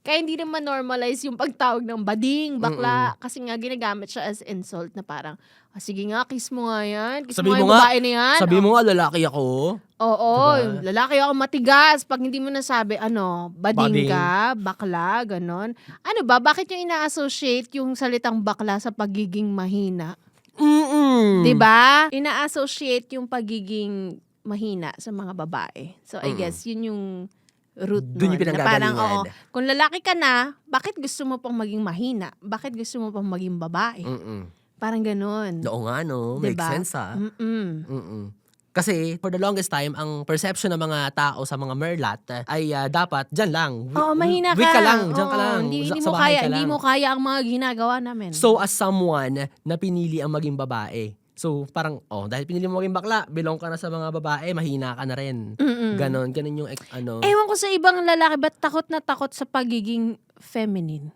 Kaya hindi naman normalize yung pagtawag ng bading, bakla. Kasi nga ginagamit siya as insult na parang, sige nga, kiss mo nga yan. Kiss mo nga yung babae na yan. Sabi mo nga, lalaki ako. Oo, Diba? lalaki ako matigas. Pag hindi mo nasabi, bading Bading. ka, bakla, ganon. Ano ba, bakit yung ina-associate yung salitang bakla sa pagiging mahina? Diba? Ina-associate yung pagiging mahina sa mga babae. So, I guess, yun yung root Dun yung nun. Na parang, pinanggagalingan. kung lalaki ka na, bakit gusto mo pang maging mahina? Bakit gusto mo pang maging babae? Parang ganon. Oo nga, no? Makes Diba? sense, ha? Kasi, for the longest time, ang perception ng mga tao sa mga merlat ay dapat, dyan lang. Oo, mahina ka. Weak ka lang, dyan ka Oo, lang. Hindi sa mo bahay kaya, ka hindi lang. mo kaya ang mga ginagawa namin. So, as someone na pinili ang maging babae, so parang, dahil pinili mo maging bakla, belong ka na sa mga babae, mahina ka na rin. Ganon yung Ewan ko sa ibang lalaki, ba't takot na takot sa pagiging feminine?